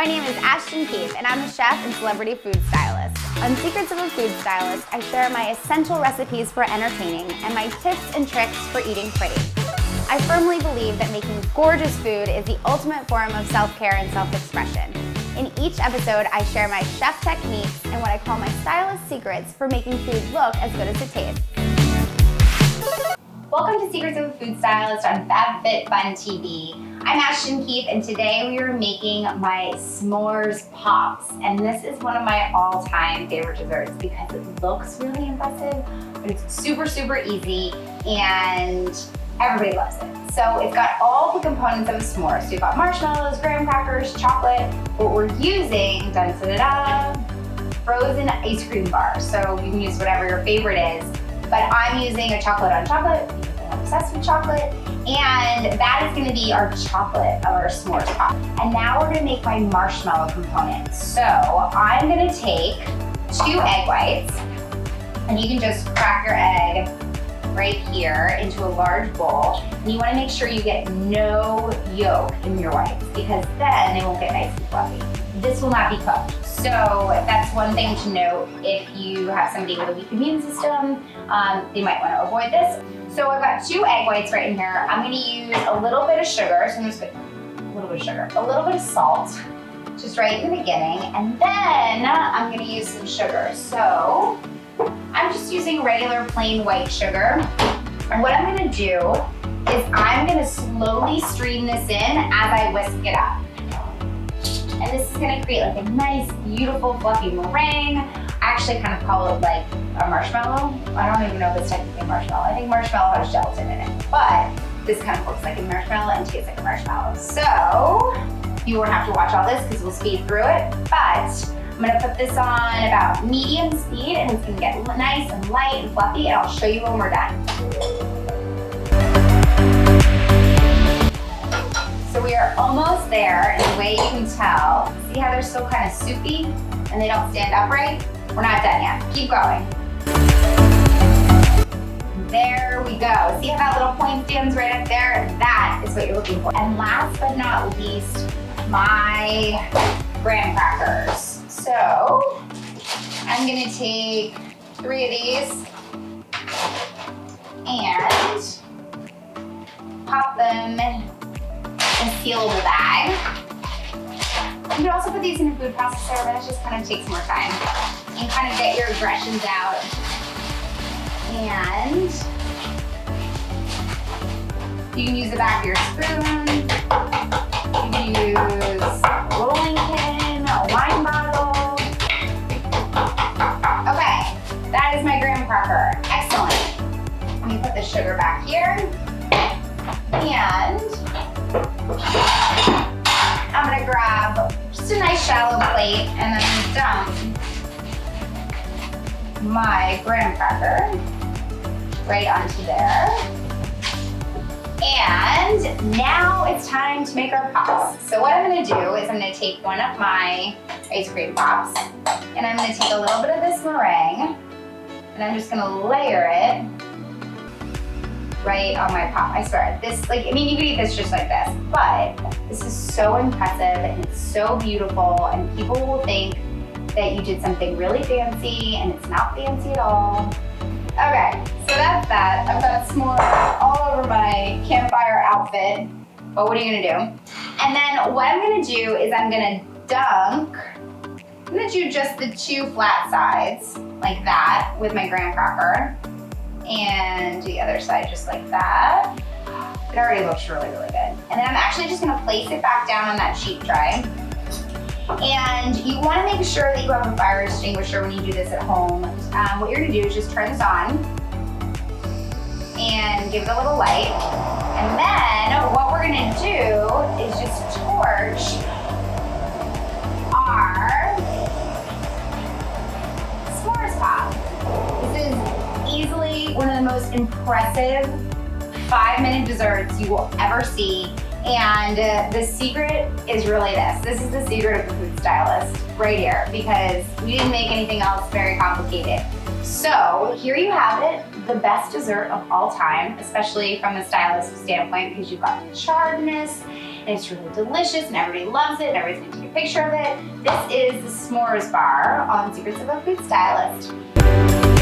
My name is Ashton Keith, and I'm a chef and celebrity food stylist. On Secrets of a Food Stylist, I share my essential recipes for entertaining and my tips and tricks for eating pretty. I firmly believe that making gorgeous food is the ultimate form of self-care and self-expression. In each episode, I share my chef techniques and what I call my stylist secrets for making food look as good as it tastes. Welcome to Secrets of a Food Stylist on FabFitFun TV. I'm Ashton Keith, and today we are making my s'mores pops. And this is one of my all-time favorite desserts because it looks really impressive, but it's super, super easy, and everybody loves it. So it's got all the components of a s'more. So you've got marshmallows, graham crackers, chocolate. What we're using, dun-da-da-da, frozen ice cream bars. So you can use whatever your favorite is. But I'm using a chocolate on chocolate because I'm obsessed with chocolate. And that is gonna be our chocolate of our s'mores pop. And now we're gonna make my marshmallow component. So I'm gonna take 2 egg whites, and you can just crack your egg right here into a large bowl. And you wanna make sure you get no yolk in your whites because then they won't get nice and fluffy. This will not be cooked. So that's one thing to note if you have somebody with a weak immune system, they might wanna avoid this. So I've got 2 egg whites right in here. I'm gonna use a little bit of sugar, so I'm just gonna a little bit of sugar, a little bit of salt, just right in the beginning, and then I'm gonna use some sugar. So I'm just using regular plain white sugar. And what I'm gonna do is I'm gonna slowly stream this in as I whisk it up. And this is gonna create like a nice, beautiful, fluffy meringue. I actually kind of call it like a marshmallow. I don't even know if it's technically marshmallow. I think marshmallow has gelatin in it, but this kind of looks like a marshmallow and tastes like a marshmallow. So you won't have to watch all this because we'll speed through it, but I'm gonna put this on about medium speed and it's gonna get nice and light and fluffy, and I'll show you when we're done. So we are almost there, and the way you can tell, see how they're still kind of soupy and they don't stand upright? We're not done yet. Keep going. There we go. See how that little point stands right up there? That is what you're looking for. And last but not least, my graham crackers. So I'm gonna take 3 of these and pop them in a sealable bag. You can also put these in a food processor, but it just kind of takes more time. And kind of get your aggressions out. And you can use the back of your spoon. You can use a rolling pin, a wine bottle. Okay, that is my graham cracker. Excellent. Let me put the sugar back here. And I'm gonna grab just a nice shallow plate and then dump my graham cracker right onto there. And now it's time to make our pops. So what I'm gonna do is I'm gonna take one of my ice cream pops and I'm gonna take a little bit of this meringue and I'm just gonna layer it right on my pop. I swear, this, like, I mean, you could eat this just like this, but this is so impressive and it's so beautiful, and people will think that you did something really fancy, and it's not fancy at all. Okay, so that's that. I've got s'mores all over my campfire outfit, but what are you gonna do? And then what I'm gonna do is I'm gonna do just the 2 flat sides, like that, with my graham cracker. And the other side just like that. It already looks really, really good. And then I'm actually just gonna place it back down on that sheet tray. And you wanna make sure that you have a fire extinguisher when you do this at home. What you're gonna do is just turn this on and give it a little light. And then what we're gonna do is just torch our s'mores pop. This is easily one of the most impressive 5-minute desserts you will ever see. And the secret is really this. This is the secret of the food stylist right here, because we didn't make anything else very complicated. So here you have it, the best dessert of all time, especially from a stylist standpoint, because you've got the charredness and it's really delicious and everybody loves it and everybody's gonna take a picture of it. This is the s'mores bar on Secrets of a Food Stylist.